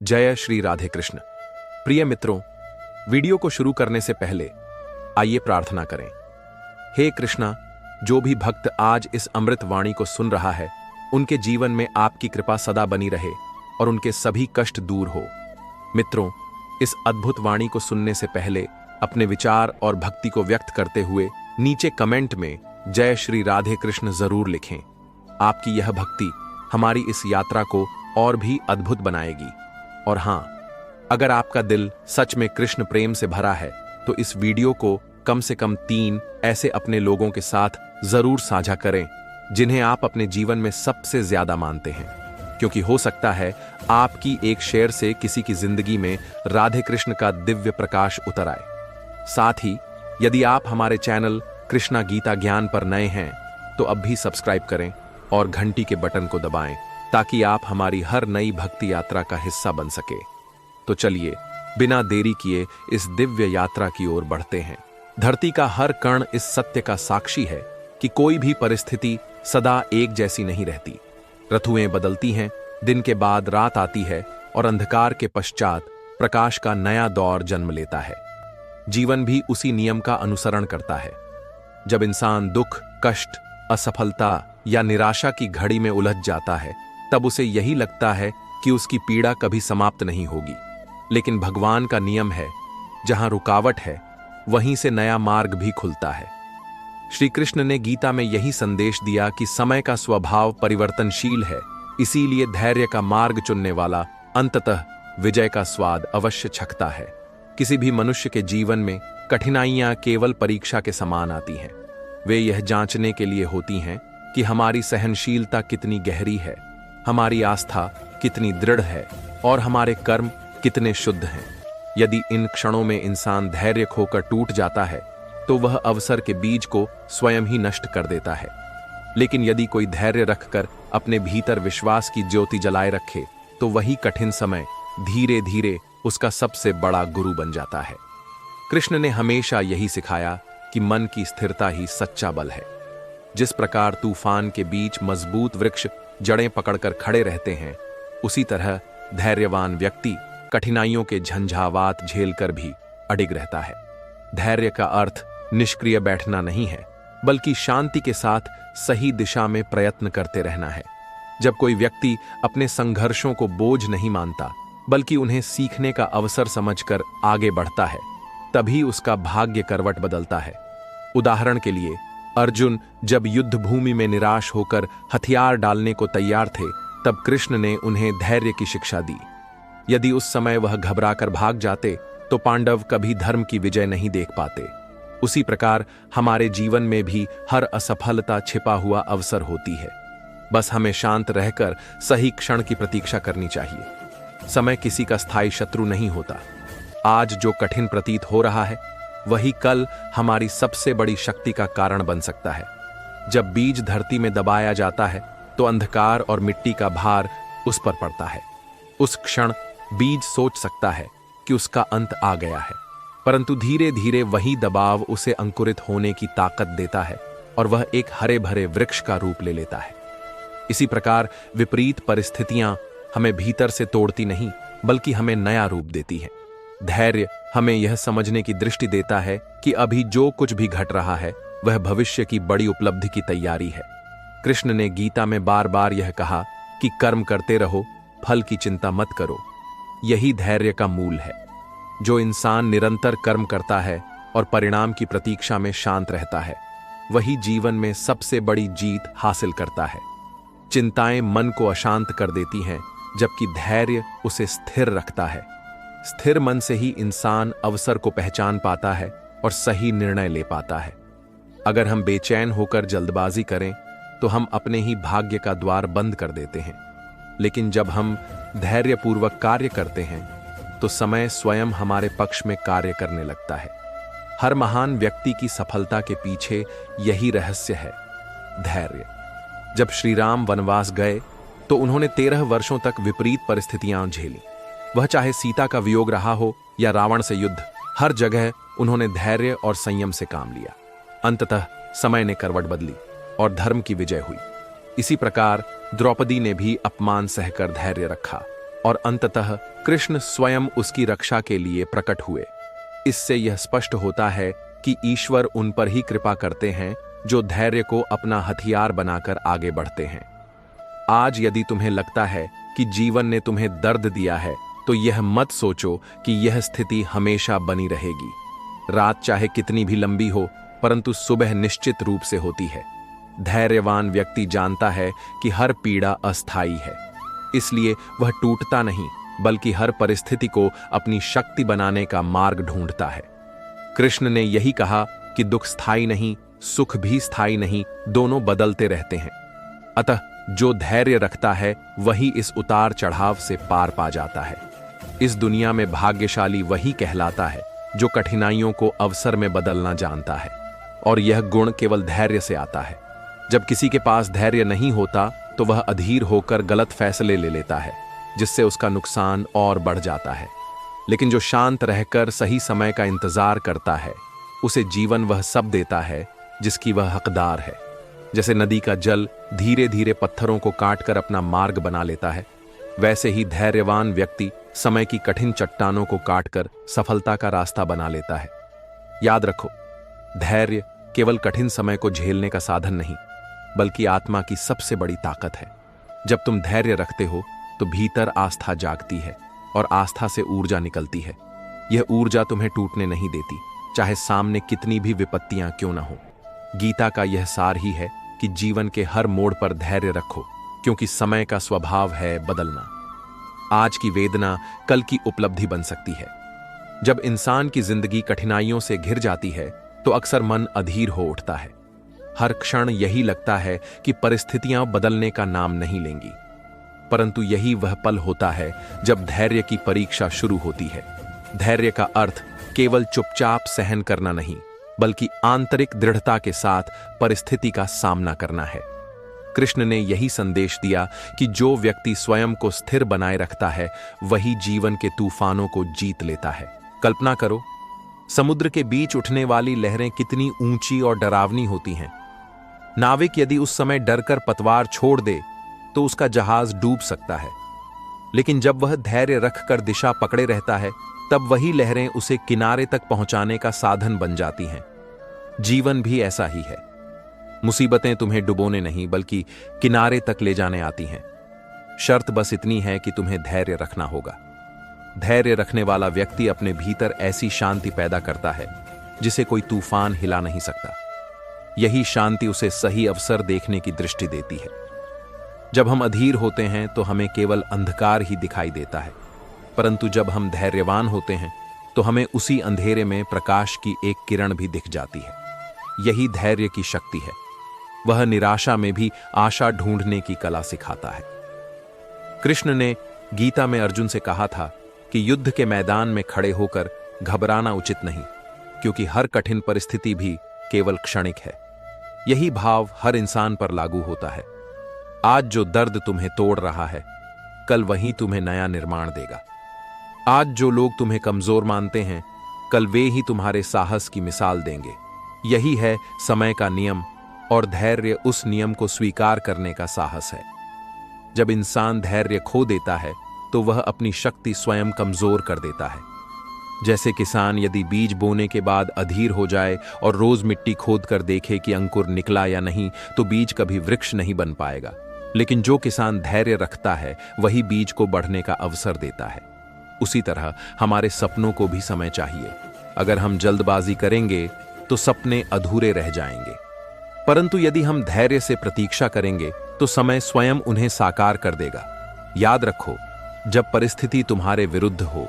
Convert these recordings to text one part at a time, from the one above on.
जय श्री राधे कृष्ण। प्रिय मित्रों, वीडियो को शुरू करने से पहले आइए प्रार्थना करें। हे कृष्णा, जो भी भक्त आज इस अमृत वाणी को सुन रहा है, उनके जीवन में आपकी कृपा सदा बनी रहे और उनके सभी कष्ट दूर हो। मित्रों, इस अद्भुत वाणी को सुनने से पहले अपने विचार और भक्ति को व्यक्त करते हुए नीचे कमेंट में जय श्री राधे कृष्ण जरूर लिखें। आपकी यह भक्ति हमारी इस यात्रा को और भी अद्भुत बनाएगी। और हां, अगर आपका दिल सच में कृष्ण प्रेम से भरा है तो इस वीडियो को कम से कम 3 ऐसे अपने लोगों के साथ जरूर साझा करें जिन्हें आप अपने जीवन में सबसे ज्यादा मानते हैं, क्योंकि हो सकता है आपकी एक शेयर से किसी की जिंदगी में राधे कृष्ण का दिव्य प्रकाश उतर आए। साथ ही यदि आप हमारे चैनल कृष्णा गीता ज्ञान पर नए हैं तो अब भी सब्सक्राइब करें और घंटी के बटन को दबाएं ताकि आप हमारी हर नई भक्ति यात्रा का हिस्सा बन सके। तो चलिए बिना देरी किए इस दिव्य यात्रा की ओर बढ़ते हैं। धरती का हर कण इस सत्य का साक्षी है कि कोई भी परिस्थिति सदा एक जैसी नहीं रहती। ऋतुएं बदलती हैं, दिन के बाद रात आती है और अंधकार के पश्चात प्रकाश का नया दौर जन्म लेता है। जीवन भी उसी नियम का अनुसरण करता है। जब इंसान दुख, कष्ट, असफलता या निराशा की घड़ी में उलझ जाता है, तब उसे यही लगता है कि उसकी पीड़ा कभी समाप्त नहीं होगी। लेकिन भगवान का नियम है, जहां रुकावट है वहीं से नया मार्ग भी खुलता है। श्री कृष्ण ने गीता में यही संदेश दिया कि समय का स्वभाव परिवर्तनशील है, इसीलिए धैर्य का मार्ग चुनने वाला अंततः विजय का स्वाद अवश्य चखता है। किसी भी मनुष्य के जीवन में कठिनाइयां केवल परीक्षा के समान आती हैं। वे यह जांचने के लिए होती हैं कि हमारी सहनशीलता कितनी गहरी है, हमारी आस्था कितनी दृढ़ है और हमारे कर्म कितने शुद्ध हैं। यदि इन क्षणों में इंसान धैर्य खोकर टूट जाता है तो वह अवसर के बीज को स्वयं ही नष्ट कर देता है। लेकिन यदि कोई धैर्य रखकर अपने भीतर विश्वास की ज्योति जलाए रखे तो वही कठिन समय धीरे धीरे उसका सबसे बड़ा गुरु बन जाता है। कृष्ण ने हमेशा यही सिखाया कि मन की स्थिरता ही सच्चा बल है। जिस प्रकार तूफान के बीच मजबूत वृक्ष जड़ें पकड़कर खड़े रहते हैं, उसी तरह धैर्यवान व्यक्ति कठिनाइयों के झंझावात झेलकर भी अडिग रहता है। धैर्य का अर्थ निष्क्रिय बैठना नहीं है, बल्कि शांति के साथ सही दिशा में प्रयत्न करते रहना है। जब कोई व्यक्ति अपने संघर्षों को बोझ नहीं मानता, बल्कि उन्हें सीखने का अवसर समझकर आगे बढ़ता है, तभी उसका भाग्य करवट बदलता है। उदाहरण के लिए, अर्जुन जब युद्ध भूमि में निराश होकर हथियार डालने को तैयार थे, तब कृष्ण ने उन्हें धैर्य की शिक्षा दी। यदि उस समय वह घबराकर भाग जाते तो पांडव कभी धर्म की विजय नहीं देख पाते। उसी प्रकार हमारे जीवन में भी हर असफलता छिपा हुआ अवसर होती है। बस हमें शांत रहकर सही क्षण की प्रतीक्षा करनी चाहिए। समय किसी का स्थायी शत्रु नहीं होता। आज जो कठिन प्रतीत हो रहा है, वही कल हमारी सबसे बड़ी शक्ति का कारण बन सकता है। जब बीज धरती में दबाया जाता है तो अंधकार और मिट्टी का भार उस पर पड़ता है। उस क्षण बीज सोच सकता है कि उसका अंत आ गया है, परंतु धीरे धीरे वही दबाव उसे अंकुरित होने की ताकत देता है और वह एक हरे भरे वृक्ष का रूप ले लेता है। इसी प्रकार विपरीत परिस्थितियां हमें भीतर से तोड़ती नहीं, बल्कि हमें नया रूप देती हैं। धैर्य हमें यह समझने की दृष्टि देता है कि अभी जो कुछ भी घट रहा है वह भविष्य की बड़ी उपलब्धि की तैयारी है। कृष्ण ने गीता में बार बार यह कहा कि कर्म करते रहो, फल की चिंता मत करो। यही धैर्य का मूल है। जो इंसान निरंतर कर्म करता है और परिणाम की प्रतीक्षा में शांत रहता है, वही जीवन में सबसे बड़ी जीत हासिल करता है। चिंताएं मन को अशांत कर देती हैं, जबकि धैर्य उसे स्थिर रखता है। स्थिर मन से ही इंसान अवसर को पहचान पाता है और सही निर्णय ले पाता है। अगर हम बेचैन होकर जल्दबाजी करें तो हम अपने ही भाग्य का द्वार बंद कर देते हैं। लेकिन जब हम धैर्यपूर्वक कार्य करते हैं तो समय स्वयं हमारे पक्ष में कार्य करने लगता है। हर महान व्यक्ति की सफलता के पीछे यही रहस्य है, धैर्य। जब श्री राम वनवास गए तो उन्होंने 13 वर्षों तक विपरीत परिस्थितियां झेली। वह चाहे सीता का वियोग रहा हो या रावण से युद्ध, हर जगह उन्होंने धैर्य और संयम से काम लिया। अंततः समय ने करवट बदली और धर्म की विजय हुई। इसी प्रकार द्रौपदी ने भी अपमान सहकर धैर्य रखा और अंततः कृष्ण स्वयं उसकी रक्षा के लिए प्रकट हुए। इससे यह स्पष्ट होता है कि ईश्वर उन पर ही कृपा करते हैं जो धैर्य को अपना हथियार बनाकर आगे बढ़ते हैं। आज यदि तुम्हें लगता है कि जीवन ने तुम्हें दर्द दिया है, तो यह मत सोचो कि यह स्थिति हमेशा बनी रहेगी। रात चाहे कितनी भी लंबी हो, परंतु सुबह निश्चित रूप से होती है। धैर्यवान व्यक्ति जानता है कि हर पीड़ा अस्थायी है, इसलिए वह टूटता नहीं, बल्कि हर परिस्थिति को अपनी शक्ति बनाने का मार्ग ढूंढता है। कृष्ण ने यही कहा कि दुख स्थायी नहीं, सुख भी स्थायी नहीं, दोनों बदलते रहते हैं। अतः जो धैर्य रखता है वही इस उतार चढ़ाव से पार पा जाता है। इस दुनिया में भाग्यशाली वही कहलाता है जो कठिनाइयों को अवसर में बदलना जानता है, और यह गुण केवल धैर्य से आता है। जब किसी के पास धैर्य नहीं होता तो वह अधीर होकर गलत फैसले ले लेता है, जिससे उसका नुकसान और बढ़ जाता है। लेकिन जो शांत रहकर सही समय का इंतजार करता है, उसे जीवन वह सब देता है जिसकी वह हकदार है। जैसे नदी का जल धीरे धीरे पत्थरों को काटकर अपना मार्ग बना लेता है, वैसे ही धैर्यवान व्यक्ति समय की कठिन चट्टानों को काटकर सफलता का रास्ता बना लेता है। याद रखो, धैर्य केवल कठिन समय को झेलने का साधन नहीं, बल्कि आत्मा की सबसे बड़ी ताकत है। जब तुम धैर्य रखते हो तो भीतर आस्था जागती है, और आस्था से ऊर्जा निकलती है। यह ऊर्जा तुम्हें टूटने नहीं देती, चाहे सामने कितनी भी विपत्तियां क्यों न हो। गीता का यह सार ही है कि जीवन के हर मोड़ पर धैर्य रखो, क्योंकि समय का स्वभाव है बदलना। आज की वेदना कल की उपलब्धि बन सकती है। जब इंसान की जिंदगी कठिनाइयों से घिर जाती है तो अक्सर मन अधीर हो उठता है। हर क्षण यही लगता है कि परिस्थितियां बदलने का नाम नहीं लेंगी, परंतु यही वह पल होता है जब धैर्य की परीक्षा शुरू होती है। धैर्य का अर्थ केवल चुपचाप सहन करना नहीं, बल्कि आंतरिक दृढ़ता के साथ परिस्थिति का सामना करना है। कृष्ण ने यही संदेश दिया कि जो व्यक्ति स्वयं को स्थिर बनाए रखता है, वही जीवन के तूफानों को जीत लेता है। कल्पना करो, समुद्र के बीच उठने वाली लहरें कितनी ऊंची और डरावनी होती हैं। नाविक यदि उस समय डरकर पतवार छोड़ दे तो उसका जहाज डूब सकता है, लेकिन जब वह धैर्य रखकर दिशा पकड़े रहता है, तब वही लहरें उसे किनारे तक पहुंचाने का साधन बन जाती हैं। जीवन भी ऐसा ही है। मुसीबतें तुम्हें डुबोने नहीं, बल्कि किनारे तक ले जाने आती हैं। शर्त बस इतनी है कि तुम्हें धैर्य रखना होगा। धैर्य रखने वाला व्यक्ति अपने भीतर ऐसी शांति पैदा करता है जिसे कोई तूफान हिला नहीं सकता। यही शांति उसे सही अवसर देखने की दृष्टि देती है। जब हम अधीर होते हैं तो हमें केवल अंधकार ही दिखाई देता है, परंतु जब हम धैर्यवान होते हैं तो हमें उसी अंधेरे में प्रकाश की एक किरण भी दिख जाती है। यही धैर्य की शक्ति है। वह निराशा में भी आशा ढूंढने की कला सिखाता है। कृष्ण ने गीता में अर्जुन से कहा था कि युद्ध के मैदान में खड़े होकर घबराना उचित नहीं, क्योंकि हर कठिन परिस्थिति भी केवल क्षणिक है। यही भाव हर इंसान पर लागू होता है। आज जो दर्द तुम्हें तोड़ रहा है, कल वही तुम्हें नया निर्माण देगा। आज जो लोग तुम्हें कमजोर मानते हैं, कल वे ही तुम्हारे साहस की मिसाल देंगे। यही है समय का नियम, और धैर्य उस नियम को स्वीकार करने का साहस है। जब इंसान धैर्य खो देता है तो वह अपनी शक्ति स्वयं कमजोर कर देता है। जैसे किसान यदि बीज बोने के बाद अधीर हो जाए और रोज मिट्टी खोद कर देखे कि अंकुर निकला या नहीं, तो बीज कभी वृक्ष नहीं बन पाएगा। लेकिन जो किसान धैर्य रखता है, वही बीज को बढ़ने का अवसर देता है। उसी तरह हमारे सपनों को भी समय चाहिए। अगर हम जल्दबाजी करेंगे तो सपने अधूरे रह जाएंगे, परंतु यदि हम धैर्य से प्रतीक्षा करेंगे तो समय स्वयं उन्हें साकार कर देगा। याद रखो, जब परिस्थिति तुम्हारे विरुद्ध हो,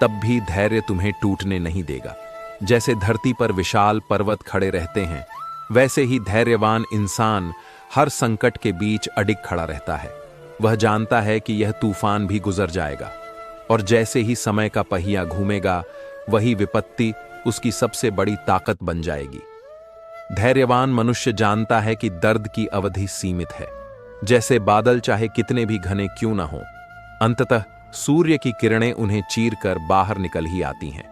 तब भी धैर्य तुम्हें टूटने नहीं देगा। जैसे धरती पर विशाल पर्वत खड़े रहते हैं, वैसे ही धैर्यवान इंसान हर संकट के बीच अडिग खड़ा रहता है। वह जानता है कि यह तूफान भी गुजर जाएगा, और जैसे ही समय का पहिया घूमेगा, वही विपत्ति उसकी सबसे बड़ी ताकत बन जाएगी। धैर्यवान मनुष्य जानता है कि दर्द की अवधि सीमित है। जैसे बादल चाहे कितने भी घने क्यों न हो, अंततः सूर्य की किरणें उन्हें चीरकर बाहर निकल ही आती हैं।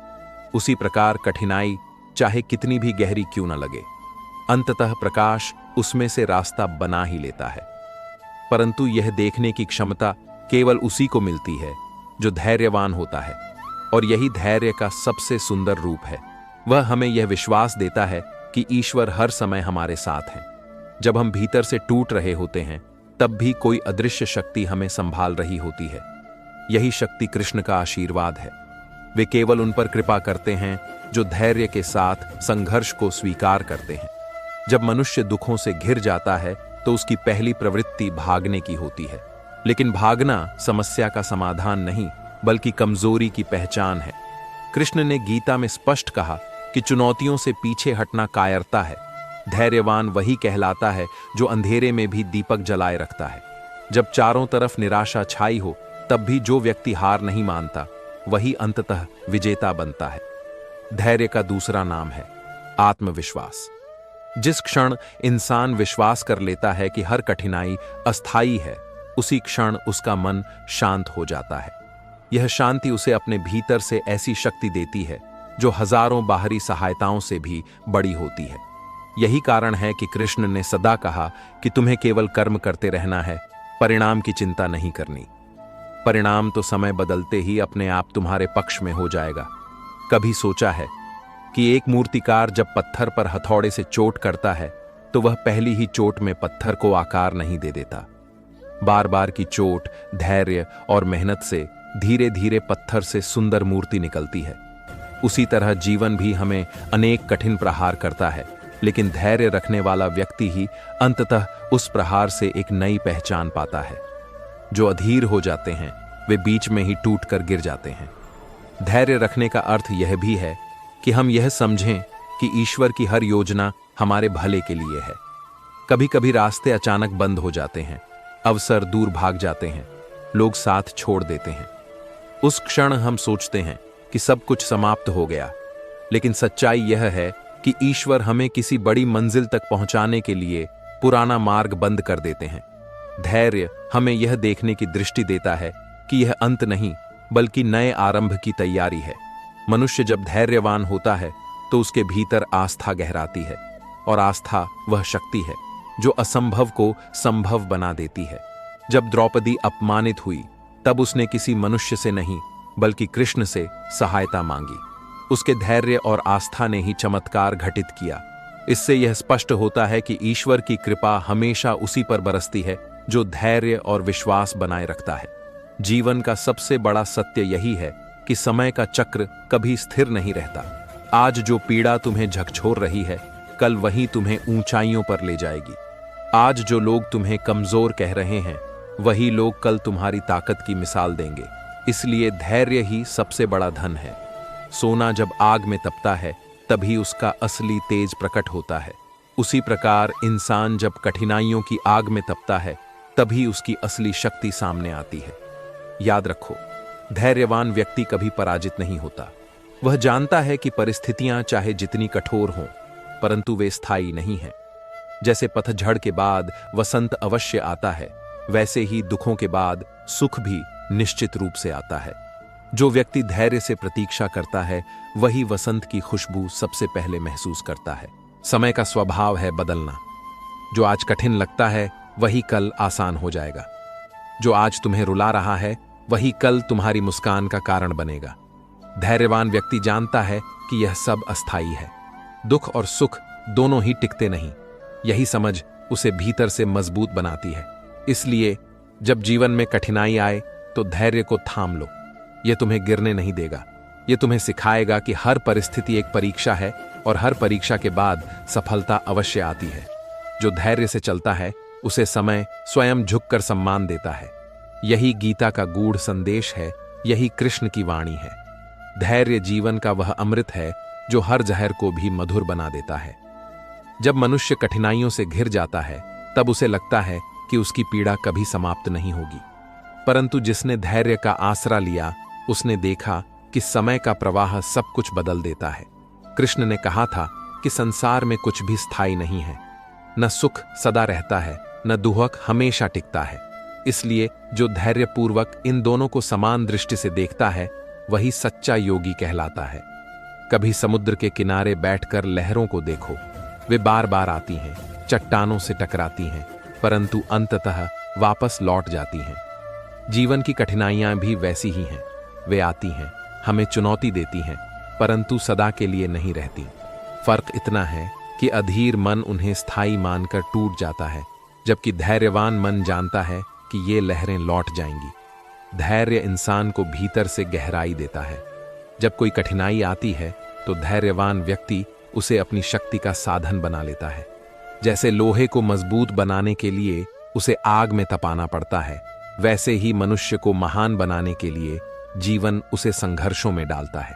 उसी प्रकार कठिनाई चाहे कितनी भी गहरी क्यों न लगे, अंततः प्रकाश उसमें से रास्ता बना ही लेता है। परंतु यह देखने की क्षमता केवल उसी को मिलती है जो धैर्यवान होता है, और यही धैर्य का सबसे सुंदर रूप है। वह हमें यह विश्वास देता है कि ईश्वर हर समय हमारे साथ हैं। जब हम भीतर से टूट रहे होते हैं, तब भी कोई अदृश्य शक्ति हमें संभाल रही होती है। यही शक्ति कृष्ण का आशीर्वाद है। वे केवल उन पर कृपा करते हैं जो धैर्य के साथ संघर्ष को स्वीकार करते हैं। जब मनुष्य दुखों से घिर जाता है तो उसकी पहली प्रवृत्ति भागने की होती है, लेकिन भागना समस्या का समाधान नहीं, बल्कि कमजोरी की पहचान है। कृष्ण ने गीता में स्पष्ट कहा कि चुनौतियों से पीछे हटना कायरता है। धैर्यवान वही कहलाता है जो अंधेरे में भी दीपक जलाए रखता है। जब चारों तरफ निराशा छाई हो, तब भी जो व्यक्ति हार नहीं मानता, वही अंततः विजेता बनता है। धैर्य का दूसरा नाम है आत्मविश्वास। जिस क्षण इंसान विश्वास कर लेता है कि हर कठिनाई अस्थायी है, उसी क्षण उसका मन शांत हो जाता है। यह शांति उसे अपने भीतर से ऐसी शक्ति देती है जो हजारों बाहरी सहायताओं से भी बड़ी होती है। यही कारण है कि कृष्ण ने सदा कहा कि तुम्हें केवल कर्म करते रहना है, परिणाम की चिंता नहीं करनी। परिणाम तो समय बदलते ही अपने आप तुम्हारे पक्ष में हो जाएगा। कभी सोचा है कि एक मूर्तिकार जब पत्थर पर हथौड़े से चोट करता है तो वह पहली ही चोट में पत्थर को आकार नहीं दे देता। बार बार की चोट, धैर्य और मेहनत से धीरे धीरे पत्थर से सुंदर मूर्ति निकलती है। उसी तरह जीवन भी हमें अनेक कठिन प्रहार करता है, लेकिन धैर्य रखने वाला व्यक्ति ही अंततः उस प्रहार से एक नई पहचान पाता है। जो अधीर हो जाते हैं वे बीच में ही टूटकर गिर जाते हैं। धैर्य रखने का अर्थ यह भी है कि हम यह समझें कि ईश्वर की हर योजना हमारे भले के लिए है। कभी कभी रास्ते अचानक बंद हो जाते हैं, अवसर दूर भाग जाते हैं, लोग साथ छोड़ देते हैं। उस क्षण हम सोचते हैं कि सब कुछ समाप्त हो गया, लेकिन सच्चाई यह है कि ईश्वर हमें किसी बड़ी मंजिल तक पहुंचाने के लिए पुराना मार्ग बंद कर देते हैं। धैर्य हमें यह देखने की दृष्टि देता है कि यह अंत नहीं, बल्कि नए आरंभ की तैयारी है। मनुष्य जब धैर्यवान होता है तो उसके भीतर आस्था गहराती है, और आस्था वह शक्ति है जो असंभव को संभव बना देती है। जब द्रौपदी अपमानित हुई, तब उसने किसी मनुष्य से नहीं, बल्कि कृष्ण से सहायता मांगी। उसके धैर्य और आस्था ने ही चमत्कार घटित किया। इससे यह स्पष्ट होता है कि ईश्वर की कृपा हमेशा उसी पर बरसती है जो धैर्य और विश्वास बनाए रखता है। जीवन का सबसे बड़ा सत्य यही है कि समय का चक्र कभी स्थिर नहीं रहता। आज जो पीड़ा तुम्हें झकझोर रही है, कल वही तुम्हें ऊंचाइयों पर ले जाएगी। आज जो लोग तुम्हें कमजोर कह रहे हैं, वही लोग कल तुम्हारी ताकत की मिसाल देंगे। इसलिए धैर्य ही सबसे बड़ा धन है। सोना जब आग में तपता है, तभी उसका असली तेज प्रकट होता है। उसी प्रकार इंसान जब कठिनाइयों की आग में तपता है, तभी उसकी असली शक्ति सामने आती है। याद रखो, धैर्यवान व्यक्ति कभी पराजित नहीं होता। वह जानता है कि परिस्थितियां चाहे जितनी कठोर हों, परंतु वे स्थायी नहीं हैं। जैसे पतझड़ के बाद वसंत अवश्य आता है, वैसे ही दुखों के बाद सुख भी निश्चित रूप से आता है। जो व्यक्ति धैर्य से प्रतीक्षा करता है, वही वसंत की खुशबू सबसे पहले महसूस करता है। समय का स्वभाव है बदलना। जो आज कठिन लगता है, वही कल आसान हो जाएगा। जो आज तुम्हें रुला रहा है, वही कल तुम्हारी मुस्कान का कारण बनेगा। धैर्यवान व्यक्ति जानता है कि यह सब अस्थायी है। दुख और सुख दोनों ही टिकते नहीं। यही समझ उसे भीतर से मजबूत बनाती है। इसलिए जब जीवन में कठिनाई आए तो धैर्य को थाम लो। यह तुम्हें गिरने नहीं देगा। यह तुम्हें सिखाएगा कि हर परिस्थिति एक परीक्षा है, और हर परीक्षा के बाद सफलता अवश्य आती है। जो धैर्य से चलता है, उसे समय स्वयं झुककर सम्मान देता है। यही गीता का गूढ़ संदेश है, यही कृष्ण की वाणी है। धैर्य जीवन का वह अमृत है जो हर जहर को भी मधुर बना देता है। जब मनुष्य कठिनाइयों से घिर जाता है, तब उसे लगता है कि उसकी पीड़ा कभी समाप्त नहीं होगी। परंतु जिसने धैर्य का आसरा लिया, उसने देखा कि समय का प्रवाह सब कुछ बदल देता है। कृष्ण ने कहा था कि संसार में कुछ भी स्थायी नहीं है। न सुख सदा रहता है, न दुख हमेशा टिकता है। इसलिए जो धैर्यपूर्वक इन दोनों को समान दृष्टि से देखता है, वही सच्चा योगी कहलाता है। कभी समुद्र के किनारे बैठकर लहरों को देखो। वे बार बार आती हैं, चट्टानों से टकराती हैं, परंतु अंततः वापस लौट जाती हैं। जीवन की कठिनाइयां भी वैसी ही हैं। वे आती हैं, हमें चुनौती देती हैं, परंतु सदा के लिए नहीं रहती। फर्क इतना है कि अधीर मन उन्हें स्थायी मानकर टूट जाता है, जबकि धैर्यवान मन जानता है कि ये लहरें लौट जाएंगी। धैर्य इंसान को भीतर से गहराई देता है। जब कोई कठिनाई आती है तो धैर्यवान व्यक्ति उसे अपनी शक्ति का साधन बना लेता है। जैसे लोहे को मजबूत बनाने के लिए उसे आग में तपाना पड़ता है, वैसे ही मनुष्य को महान बनाने के लिए जीवन उसे संघर्षों में डालता है।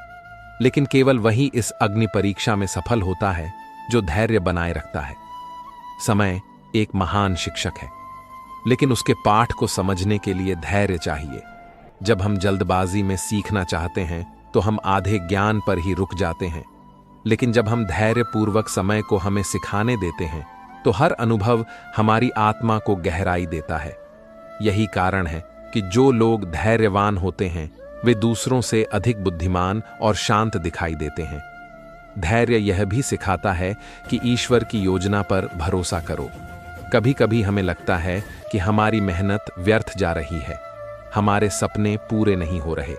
लेकिन केवल वही इस अग्नि परीक्षा में सफल होता है जो धैर्य बनाए रखता है। समय एक महान शिक्षक है, लेकिन उसके पाठ को समझने के लिए धैर्य चाहिए। जब हम जल्दबाजी में सीखना चाहते हैं तो हम आधे ज्ञान पर ही रुक जाते हैं, लेकिन जब हम धैर्यपूर्वक समय को हमें सिखाने देते हैं तो हर अनुभव हमारी आत्मा को गहराई देता है। यही कारण है कि जो लोग धैर्यवान होते हैं वे दूसरों से अधिक बुद्धिमान और शांत दिखाई देते हैं। धैर्य यह भी सिखाता है कि ईश्वर की योजना पर भरोसा करो। कभी कभी हमें लगता है कि हमारी मेहनत व्यर्थ जा रही है, हमारे सपने पूरे नहीं हो रहे,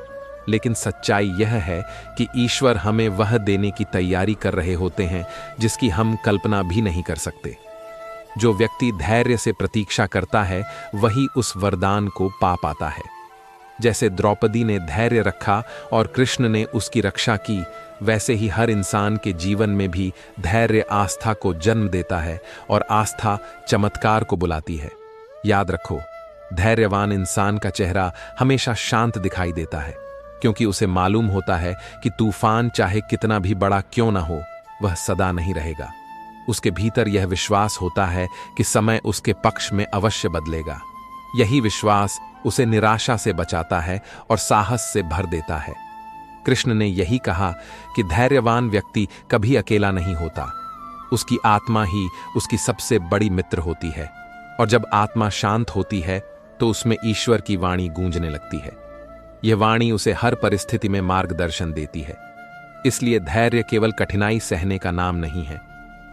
लेकिन सच्चाई यह है कि ईश्वर हमें वह देने की तैयारी कर रहे होते हैं जिसकी हम कल्पना भी नहीं कर सकते। जो व्यक्ति धैर्य से प्रतीक्षा करता है वही उस वरदान को पा पाता है। जैसे द्रौपदी ने धैर्य रखा और कृष्ण ने उसकी रक्षा की, वैसे ही हर इंसान के जीवन में भी धैर्य आस्था को जन्म देता है और आस्था चमत्कार को बुलाती है। याद रखो, धैर्यवान इंसान का चेहरा हमेशा शांत दिखाई देता है, क्योंकि उसे मालूम होता है कि तूफान चाहे कितना भी बड़ा क्यों ना हो, वह सदा नहीं रहेगा। उसके भीतर यह विश्वास होता है कि समय उसके पक्ष में अवश्य बदलेगा। यही विश्वास उसे निराशा से बचाता है और साहस से भर देता है। कृष्ण ने यही कहा कि धैर्यवान व्यक्ति कभी अकेला नहीं होता, उसकी आत्मा ही उसकी सबसे बड़ी मित्र होती है। और जब आत्मा शांत होती है तो उसमें ईश्वर की वाणी गूंजने लगती है। यह वाणी उसे हर परिस्थिति में मार्गदर्शन देती है। इसलिए धैर्य केवल कठिनाई सहने का नाम नहीं है,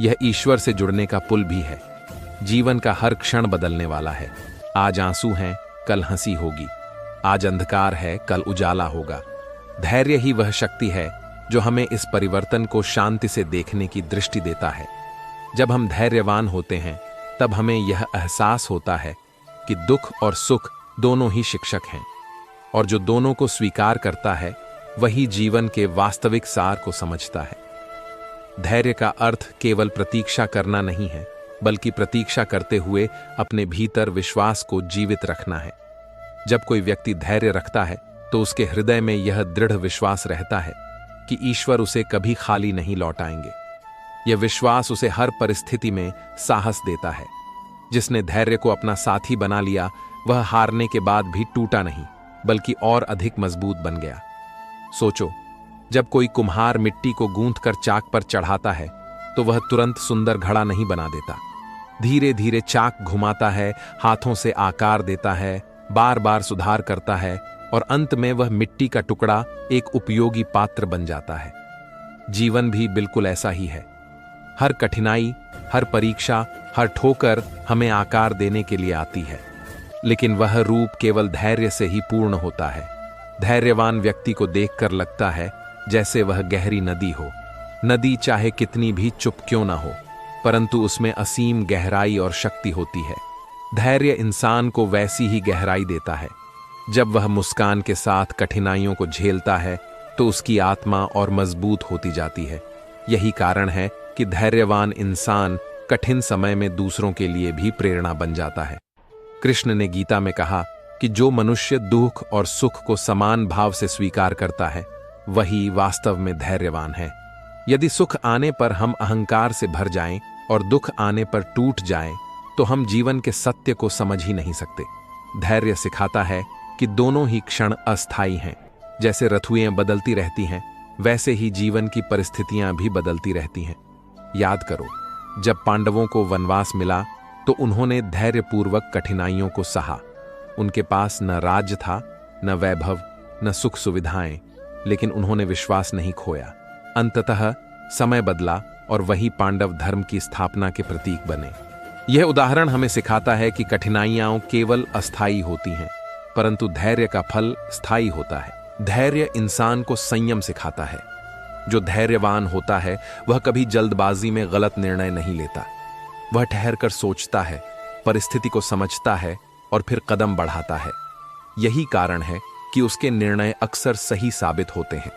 यह ईश्वर से जुड़ने का पुल भी है। जीवन का हर क्षण बदलने वाला है। आज आंसू हैं, कल हंसी होगी। आज अंधकार है, कल उजाला होगा। धैर्य ही वह शक्ति है जो हमें इस परिवर्तन को शांति से देखने की दृष्टि देता है। जब हम धैर्यवान होते हैं तब हमें यह एहसास होता है कि दुख और सुख दोनों ही शिक्षक हैं, और जो दोनों को स्वीकार करता है वही जीवन के वास्तविक सार को समझता है। धैर्य का अर्थ केवल प्रतीक्षा करना नहीं है, बल्कि प्रतीक्षा करते हुए अपने भीतर विश्वास को जीवित रखना है। जब कोई व्यक्ति धैर्य रखता है तो उसके हृदय में यह दृढ़ विश्वास रहता है कि ईश्वर उसे कभी खाली नहीं लौटाएंगे। यह विश्वास उसे हर परिस्थिति में साहस देता है। जिसने धैर्य को अपना साथी बना लिया वह हारने के बाद भी टूटा नहीं, बल्कि और अधिक मजबूत बन गया। सोचो, जब कोई कुम्हार मिट्टी को गूंथकर चाक पर चढ़ाता है तो वह तुरंत सुंदर घड़ा नहीं बना देता। धीरे धीरे चाक घुमाता है, हाथों से आकार देता है, बार बार सुधार करता है, और अंत में वह मिट्टी का टुकड़ा एक उपयोगी पात्र बन जाता है। जीवन भी बिल्कुल ऐसा ही है। हर कठिनाई, हर परीक्षा, हर ठोकर हमें आकार देने के लिए आती है, लेकिन वह रूप केवल धैर्य से ही पूर्ण होता है। धैर्यवान व्यक्ति को देखकर लगता है जैसे वह गहरी नदी हो। नदी चाहे कितनी भी चुप क्यों ना हो, परंतु उसमें असीम गहराई और शक्ति होती है। धैर्य इंसान को वैसी ही गहराई देता है। जब वह मुस्कान के साथ कठिनाइयों को झेलता है तो उसकी आत्मा और मजबूत होती जाती है। यही कारण है कि धैर्यवान इंसान कठिन समय में दूसरों के लिए भी प्रेरणा बन जाता है। कृष्ण ने गीता में कहा कि जो मनुष्य दुख और सुख को समान भाव से स्वीकार करता है वही वास्तव में धैर्यवान है। यदि सुख आने पर हम अहंकार से भर जाएं और दुख आने पर टूट जाएं, तो हम जीवन के सत्य को समझ ही नहीं सकते। धैर्य सिखाता है कि दोनों ही क्षण अस्थायी हैं। जैसे ऋतुएं बदलती रहती हैं, वैसे ही जीवन की परिस्थितियां भी बदलती रहती हैं। याद करो, जब पांडवों को वनवास मिला तो उन्होंने धैर्यपूर्वक कठिनाइयों को सहा। उनके पास न राज्य था, न वैभव, न सुख सुविधाएं, लेकिन उन्होंने विश्वास नहीं खोया। अंततः समय बदला और वही पांडव धर्म की स्थापना के प्रतीक बने। यह उदाहरण हमें सिखाता है कि कठिनाइयां केवल अस्थायी होती हैं, परंतु धैर्य का फल स्थायी होता है। धैर्य इंसान को संयम सिखाता है। जो धैर्यवान होता है वह कभी जल्दबाजी में गलत निर्णय नहीं लेता। वह ठहरकर सोचता है, परिस्थिति को समझता है और फिर कदम बढ़ाता है। यही कारण है कि उसके निर्णय अक्सर सही साबित होते हैं।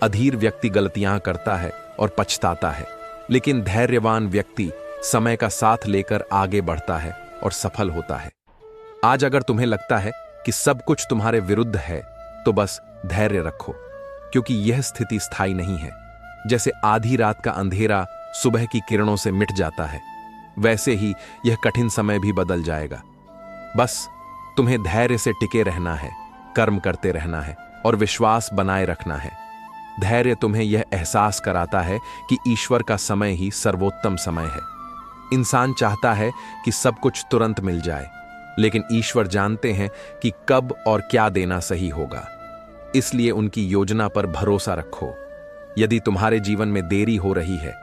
अधीर व्यक्ति गलतियां करता है और पछताता है, लेकिन धैर्यवान व्यक्ति समय का साथ लेकर आगे बढ़ता है और सफल होता है। आज अगर तुम्हें लगता है कि सब कुछ तुम्हारे विरुद्ध है, तो बस धैर्य रखो, क्योंकि यह स्थिति स्थायी नहीं है। जैसे आधी रात का अंधेरा सुबह की किरणों से मिट जाता है, वैसे ही यह कठिन समय भी बदल जाएगा। बस तुम्हें धैर्य से टिके रहना है, कर्म करते रहना है और विश्वास बनाए रखना है। धैर्य तुम्हें यह एहसास कराता है कि ईश्वर का समय ही सर्वोत्तम समय है। इंसान चाहता है कि सब कुछ तुरंत मिल जाए, लेकिन ईश्वर जानते हैं कि कब और क्या देना सही होगा। इसलिए उनकी योजना पर भरोसा रखो। यदि तुम्हारे जीवन में देरी हो रही है,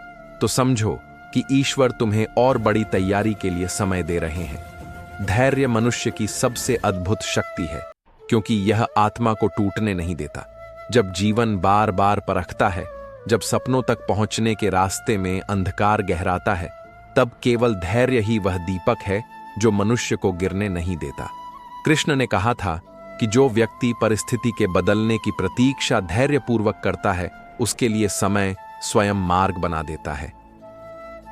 तो समझो कि ईश्वर तुम्हें और बड़ी तैयारी के लिए समय दे रहे हैं। धैर्य मनुष्य की सबसे अद्भुत शक्ति है, क्योंकि यह आत्मा को टूटने नहीं देता। जब जीवन बार बार परखता है, जब सपनों तक पहुंचने के रास्ते में अंधकार गहराता है, तब केवल धैर्य ही वह दीपक है जो मनुष्य को गिरने नहीं देता। कृष्ण ने कहा था कि जो व्यक्ति परिस्थिति के बदलने की प्रतीक्षा धैर्यपूर्वक करता है, उसके लिए समय स्वयं मार्ग बना देता है।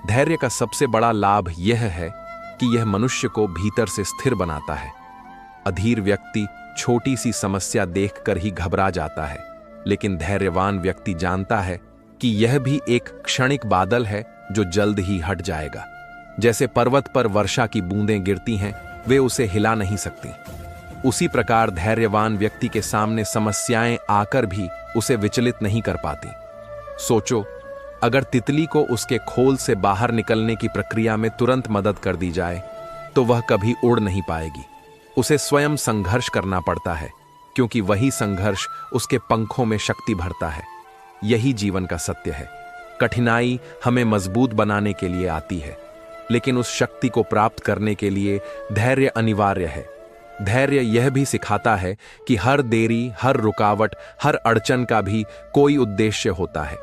धैर्य का सबसे बड़ा लाभ यह है कि यह मनुष्य को भीतर से स्थिर बनाता है। अधीर व्यक्ति छोटी सी समस्या देखकर ही घबरा जाता है, लेकिन धैर्यवान व्यक्ति जानता है कि यह भी एक क्षणिक बादल है जो जल्द ही हट जाएगा। जैसे पर्वत पर वर्षा की बूंदें गिरती हैं, वे उसे हिला नहीं सकती, उसी प्रकार धैर्यवान व्यक्ति के सामने समस्याएं आकर भी उसे विचलित नहीं कर पाती। सोचो, अगर तितली को उसके खोल से बाहर निकलने की प्रक्रिया में तुरंत मदद कर दी जाए, तो वह कभी उड़ नहीं पाएगी। उसे स्वयं संघर्ष करना पड़ता है, क्योंकि वही संघर्ष उसके पंखों में शक्ति भरता है। यही जीवन का सत्य है। कठिनाई हमें मजबूत बनाने के लिए आती है, लेकिन उस शक्ति को प्राप्त करने के लिए धैर्य अनिवार्य है। धैर्य यह भी सिखाता है कि हर देरी, हर रुकावट, हर अड़चन का भी कोई उद्देश्य होता है।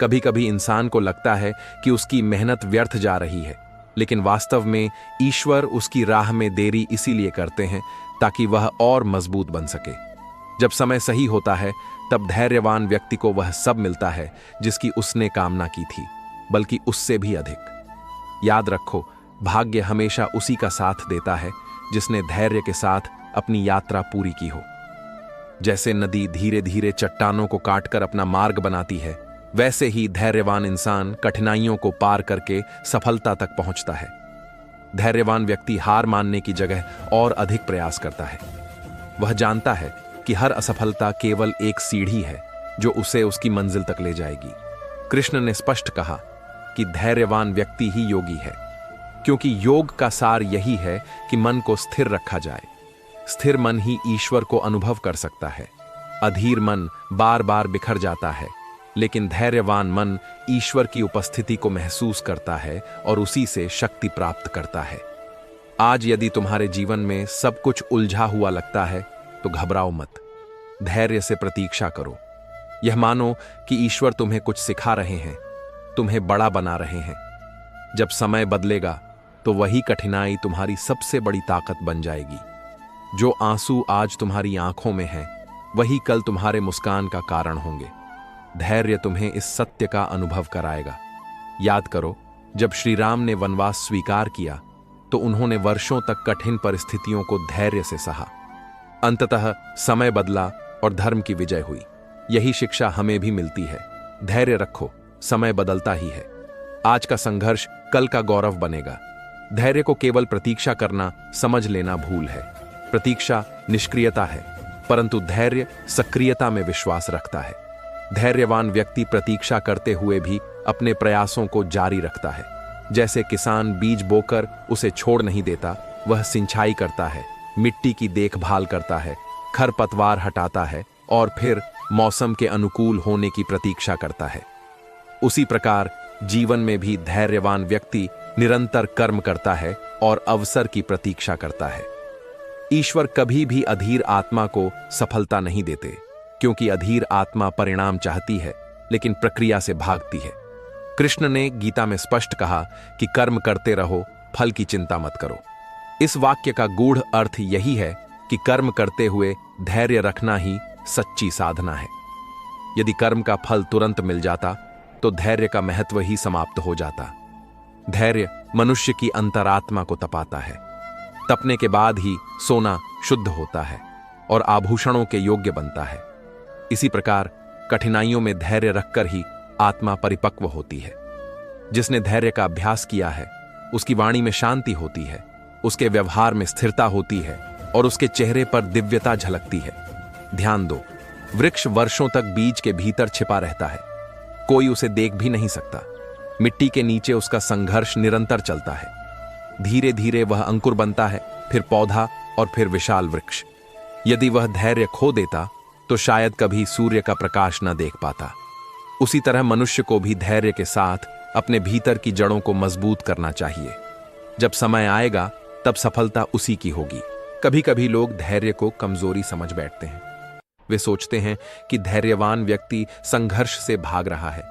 कभी कभी इंसान को लगता है कि उसकी मेहनत व्यर्थ जा रही है, लेकिन वास्तव में ईश्वर उसकी राह में देरी इसीलिए करते हैं ताकि वह और मजबूत बन सके। जब समय सही होता है, तब धैर्यवान व्यक्ति को वह सब मिलता है जिसकी उसने कामना की थी, बल्कि उससे भी अधिक। याद रखो, भाग्य हमेशा उसी का साथ देता है जिसने धैर्य के साथ अपनी यात्रा पूरी की हो। जैसे नदी धीरे धीरे चट्टानों को काटकर अपना मार्ग बनाती है, वैसे ही धैर्यवान इंसान कठिनाइयों को पार करके सफलता तक पहुंचता है। धैर्यवान व्यक्ति हार मानने की जगह और अधिक प्रयास करता है। वह जानता है कि हर असफलता केवल एक सीढ़ी है जो उसे उसकी मंजिल तक ले जाएगी। कृष्ण ने स्पष्ट कहा कि धैर्यवान व्यक्ति ही योगी है, क्योंकि योग का सार यही है कि मन को स्थिर रखा जाए। स्थिर मन ही ईश्वर को अनुभव कर सकता है। अधीर मन बार बार बिखर जाता है, लेकिन धैर्यवान मन ईश्वर की उपस्थिति को महसूस करता है और उसी से शक्ति प्राप्त करता है। आज यदि तुम्हारे जीवन में सब कुछ उलझा हुआ लगता है, तो घबराओ मत। धैर्य से प्रतीक्षा करो। यह मानो कि ईश्वर तुम्हें कुछ सिखा रहे हैं, तुम्हें बड़ा बना रहे हैं। जब समय बदलेगा, तो वही कठिनाई तुम्हारी सबसे बड़ी ताकत बन जाएगी। जो आंसू आज तुम्हारी आंखों में हैं, वही कल तुम्हारे मुस्कान का कारण होंगे। धैर्य तुम्हें इस सत्य का अनुभव कराएगा। याद करो, जब श्री राम ने वनवास स्वीकार किया, तो उन्होंने वर्षों तक कठिन परिस्थितियों को धैर्य से सहा। अंततः समय बदला और धर्म की विजय हुई। यही शिक्षा हमें भी मिलती है। धैर्य रखो, समय बदलता ही है। आज का संघर्ष कल का गौरव बनेगा। धैर्य को केवल प्रतीक्षा करना समझ लेना भूल है। प्रतीक्षा निष्क्रियता है, परंतु धैर्य सक्रियता में विश्वास रखता है। धैर्यवान व्यक्ति प्रतीक्षा करते हुए भी अपने प्रयासों को जारी रखता है। जैसे किसान बीज बोकर उसे छोड़ नहीं देता, वह सिंचाई करता है, मिट्टी की देखभाल करता है, खरपतवार हटाता है और फिर मौसम के अनुकूल होने की प्रतीक्षा करता है। उसी प्रकार जीवन में भी धैर्यवान व्यक्ति निरंतर कर्म करता है और अवसर की प्रतीक्षा करता है। ईश्वर कभी भी अधीर आत्मा को सफलता नहीं देते, क्योंकि अधीर आत्मा परिणाम चाहती है लेकिन प्रक्रिया से भागती है। कृष्ण ने गीता में स्पष्ट कहा कि कर्म करते रहो, फल की चिंता मत करो। इस वाक्य का गूढ़ अर्थ यही है कि कर्म करते हुए धैर्य रखना ही सच्ची साधना है। यदि कर्म का फल तुरंत मिल जाता तो धैर्य का महत्व ही समाप्त हो जाता। धैर्य मनुष्य की अंतरात्मा को तपाता है। तपने के बाद ही सोना शुद्ध होता है और आभूषणों के योग्य बनता है। इसी प्रकार कठिनाइयों में धैर्य रखकर ही आत्मा परिपक्व होती है। जिसने धैर्य का अभ्यास किया है उसकी वाणी में शांति होती है, उसके व्यवहार में स्थिरता होती है और उसके चेहरे पर दिव्यता झलकती है। ध्यान दो, वृक्ष वर्षों तक बीज के भीतर छिपा रहता है, कोई उसे देख भी नहीं सकता। मिट्टी के नीचे उसका संघर्ष निरंतर चलता है। धीरे धीरे वह अंकुर बनता है, फिर पौधा और फिर विशाल वृक्ष। यदि वह धैर्य खो देता तो शायद कभी सूर्य का प्रकाश न देख पाता। उसी तरह मनुष्य को भी धैर्य के साथ अपने भीतर की जड़ों को मजबूत करना चाहिए। जब समय आएगा तब सफलता उसी की होगी। कभी कभी लोग धैर्य को कमजोरी समझ बैठते हैं। वे सोचते हैं कि धैर्यवान व्यक्ति संघर्ष से भाग रहा है,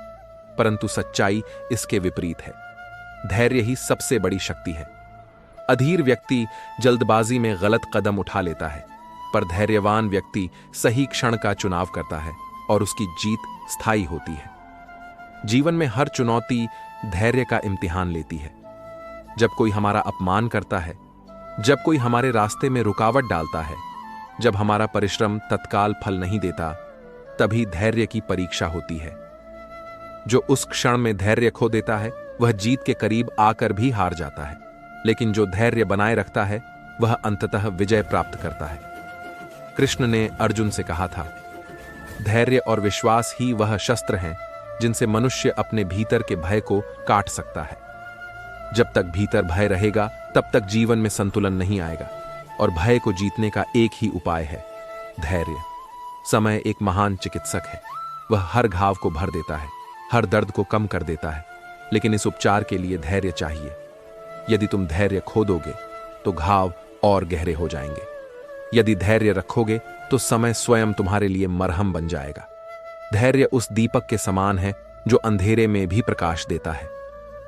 परंतु सच्चाई इसके विपरीत है। धैर्य ही सबसे बड़ी शक्ति है। अधीर व्यक्ति जल्दबाजी में गलत कदम उठा लेता है, पर धैर्यवान व्यक्ति सही क्षण का चुनाव करता है और उसकी जीत स्थायी होती है। जीवन में हर चुनौती धैर्य का इम्तिहान लेती है। जब कोई हमारा अपमान करता है, जब कोई हमारे रास्ते में रुकावट डालता है, जब हमारा परिश्रम तत्काल फल नहीं देता, तभी धैर्य की परीक्षा होती है। जो उस क्षण में धैर्य खो देता है वह जीत के करीब आकर भी हार जाता है, लेकिन जो धैर्य बनाए रखता है वह अंततः विजय प्राप्त करता है। कृष्ण ने अर्जुन से कहा था, धैर्य और विश्वास ही वह शस्त्र हैं जिनसे मनुष्य अपने भीतर के भय को काट सकता है। जब तक भीतर भय रहेगा तब तक जीवन में संतुलन नहीं आएगा, और भय को जीतने का एक ही उपाय है, धैर्य। समय एक महान चिकित्सक है। वह हर घाव को भर देता है, हर दर्द को कम कर देता है, लेकिन इस उपचार के लिए धैर्य चाहिए। यदि तुम धैर्य खो दोगे तो घाव और गहरे हो जाएंगे। यदि धैर्य रखोगे तो समय स्वयं तुम्हारे लिए मरहम बन जाएगा। धैर्य उस दीपक के समान है जो अंधेरे में भी प्रकाश देता है।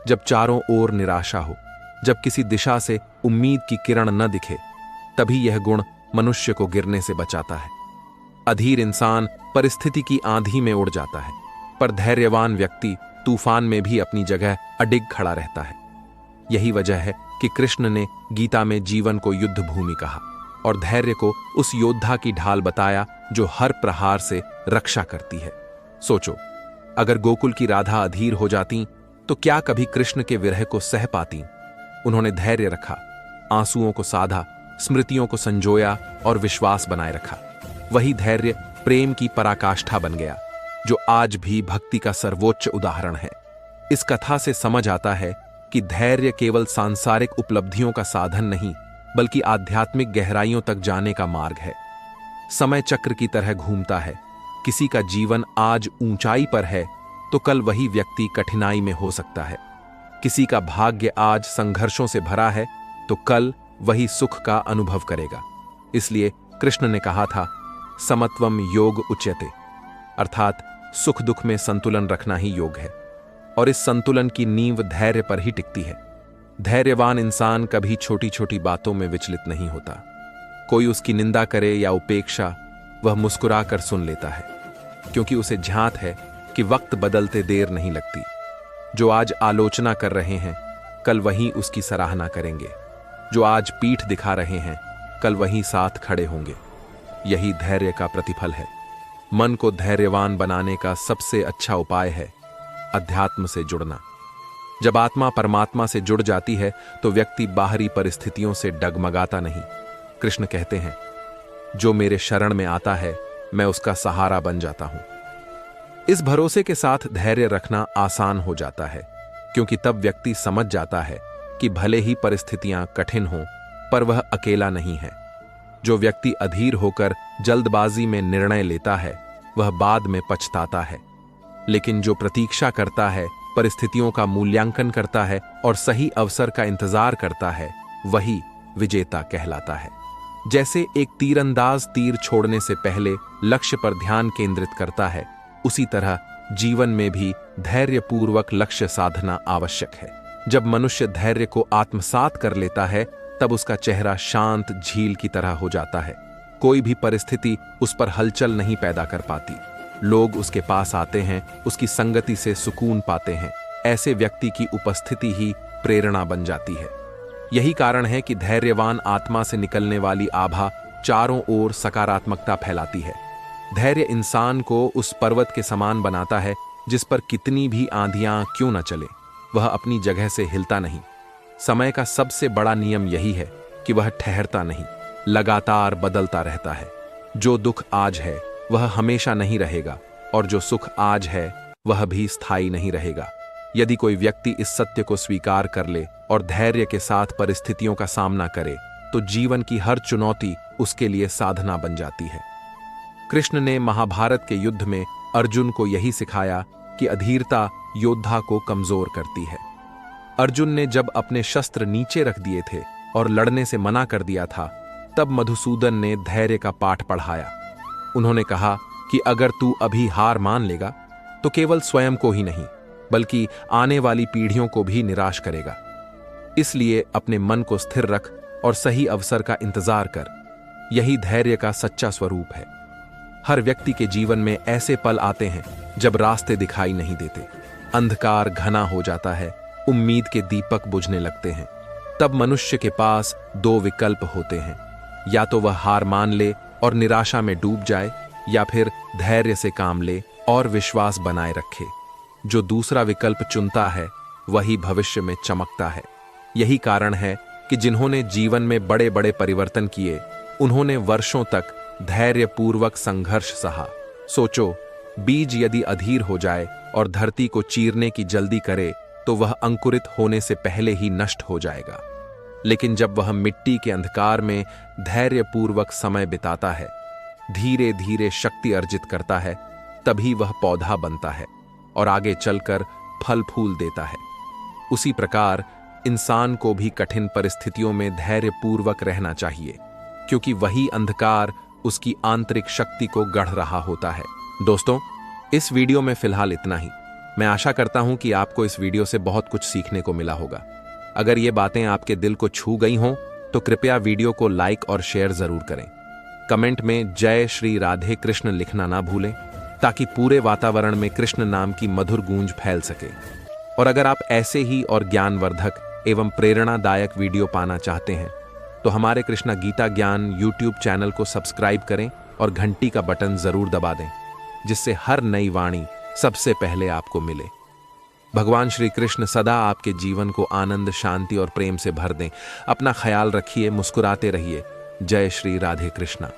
जब चारों ओर निराशा हो, जब किसी दिशा से उम्मीद की किरण न दिखे, तभी यह गुण मनुष्य को गिरने से बचाता है। अधीर इंसान परिस्थिति की आंधी में उड़ जाता है, पर धैर्यवान व्यक्ति तूफान में भी अपनी जगह अडिग खड़ा रहता है। यही वजह है कि कृष्ण ने गीता में जीवन को युद्ध भूमि कहा और धैर्य को उस योद्धा की ढाल बताया जो हर प्रहार से रक्षा करती है। सोचो, अगर गोकुल की राधा अधीर हो जाती तो क्या कभी कृष्ण के विरह को सह पाती? उन्होंने धैर्य रखा, आंसुओं को साधा, स्मृतियों को संजोया और विश्वास बनाए रखा। वही धैर्य प्रेम की पराकाष्ठा बन गया, जो आज भी भक्ति का सर्वोच्च उदाहरण है। इस कथा से समझ आता है कि धैर्य केवल सांसारिक उपलब्धियों का साधन नहीं, बल्कि आध्यात्मिक गहराइयों तक जाने का मार्ग है। समय चक्र की तरह घूमता है। किसी का जीवन आज ऊंचाई पर है तो कल वही व्यक्ति कठिनाई में हो सकता है। किसी का भाग्य आज संघर्षों से भरा है तो कल वही सुख का अनुभव करेगा। इसलिए कृष्ण ने कहा था, समत्वम योग उच्यते, अर्थात सुख दुख में संतुलन रखना ही योग है, और इस संतुलन की नींव धैर्य पर ही टिकती है। धैर्यवान इंसान कभी छोटी छोटी बातों में विचलित नहीं होता। कोई उसकी निंदा करे या उपेक्षा, वह मुस्कुराकर सुन लेता है, क्योंकि उसे झांत है कि वक्त बदलते देर नहीं लगती। जो आज आलोचना कर रहे हैं कल वहीं उसकी सराहना करेंगे। जो आज पीठ दिखा रहे हैं कल वहीं साथ खड़े होंगे। यही धैर्य का प्रतिफल है। मन को धैर्यवान बनाने का सबसे अच्छा उपाय है अध्यात्म से जुड़ना। जब आत्मा परमात्मा से जुड़ जाती है तो व्यक्ति बाहरी परिस्थितियों से डगमगाता नहीं। कृष्ण कहते हैं, जो मेरे शरण में आता है मैं उसका सहारा बन जाता हूं। इस भरोसे के साथ धैर्य रखना आसान हो जाता है, क्योंकि तब व्यक्ति समझ जाता है कि भले ही परिस्थितियां कठिन हों, पर वह अकेला नहीं है। जो व्यक्ति अधीर होकर जल्दबाजी में निर्णय लेता है वह बाद में पछताता है, लेकिन जो प्रतीक्षा करता है, परिस्थितियों का मूल्यांकन करता है और सही अवसर का इंतजार करता है, वही विजेता कहलाता है। जैसे एक तीरंदाज तीर छोड़ने से पहले लक्ष्य पर ध्यान केंद्रित करता है, उसी तरह जीवन में भी धैर्यपूर्वक लक्ष्य साधना आवश्यक है। जब मनुष्य धैर्य को आत्मसात कर लेता है, तब उसका चेहरा शांत झील की तरह हो जाता है। कोई भी परिस्थिति उस पर हलचल नहीं पैदा कर पाती। लोग उसके पास आते हैं, उसकी संगति से सुकून पाते हैं। ऐसे व्यक्ति की उपस्थिति ही प्रेरणा बन जाती है। यही कारण है कि धैर्यवान आत्मा से निकलने वाली आभा चारों ओर सकारात्मकता फैलाती है। धैर्य इंसान को उस पर्वत के समान बनाता है जिस पर कितनी भी आंधियां क्यों न चले, वह अपनी जगह से हिलता नहीं। समय का सबसे बड़ा नियम यही है कि वह ठहरता नहीं, लगातार बदलता रहता है। जो दुख आज है वह हमेशा नहीं रहेगा, और जो सुख आज है वह भी स्थायी नहीं रहेगा। यदि कोई व्यक्ति इस सत्य को स्वीकार कर ले और धैर्य के साथ परिस्थितियों का सामना करे, तो जीवन की हर चुनौती उसके लिए साधना बन जाती है। कृष्ण ने महाभारत के युद्ध में अर्जुन को यही सिखाया कि अधीरता योद्धा को कमजोर करती है। अर्जुन ने जब अपने शस्त्र नीचे रख दिए थे और लड़ने से मना कर दिया था, तब मधुसूदन ने धैर्य का पाठ पढ़ाया। उन्होंने कहा कि अगर तू अभी हार मान लेगा तो केवल स्वयं को ही नहीं बल्कि आने वाली पीढ़ियों को भी निराश करेगा। इसलिए अपने मन को स्थिर रख और सही अवसर का इंतजार कर। यही धैर्य का सच्चा स्वरूप है। हर व्यक्ति के जीवन में ऐसे पल आते हैं जब रास्ते दिखाई नहीं देते, अंधकार घना हो जाता है, उम्मीद के दीपक बुझने लगते हैं। तब मनुष्य के पास दो विकल्प होते हैं, या तो वह हार मान ले और निराशा में डूब जाए, या फिर धैर्य से काम ले और विश्वास बनाए रखे। जो दूसरा विकल्प चुनता है वही भविष्य में चमकता है। यही कारण है कि जिन्होंने जीवन में बड़े बड़े परिवर्तन किए, उन्होंने वर्षों तक धैर्यपूर्वक संघर्ष सहा। सोचो, बीज यदि अधीर हो जाए और धरती को चीरने की जल्दी करे तो वह अंकुरित होने से पहले ही नष्ट हो जाएगा। लेकिन जब वह मिट्टी के अंधकार में धैर्यपूर्वक समय बिताता है, धीरे धीरे शक्ति अर्जित करता है, तभी वह पौधा बनता है और आगे चलकर फल फूल देता है। उसी प्रकार इंसान को भी कठिन परिस्थितियों में धैर्यपूर्वक रहना चाहिए, क्योंकि वही अंधकार उसकी आंतरिक शक्ति को गढ़ रहा होता है। दोस्तों, इस वीडियो में फिलहाल इतना ही। मैं आशा करता हूं कि आपको इस वीडियो से बहुत कुछ सीखने को मिला होगा। अगर ये बातें आपके दिल को छू गई हों तो कृपया वीडियो को लाइक और शेयर जरूर करें। कमेंट में जय श्री राधे कृष्ण लिखना ना भूलें, ताकि पूरे वातावरण में कृष्ण नाम की मधुर गूंज फैल सके। और अगर आप ऐसे ही और ज्ञानवर्धक एवं प्रेरणादायक वीडियो पाना चाहते हैं तो हमारे कृष्णा गीता ज्ञान यूट्यूब चैनल को सब्सक्राइब करें और घंटी का बटन जरूर दबा दें, जिससे हर नई वाणी सबसे पहले आपको मिले। भगवान श्री कृष्ण सदा आपके जीवन को आनंद, शांति और प्रेम से भर दें। अपना ख्याल रखिए, मुस्कुराते रहिए। जय श्री राधे कृष्णा।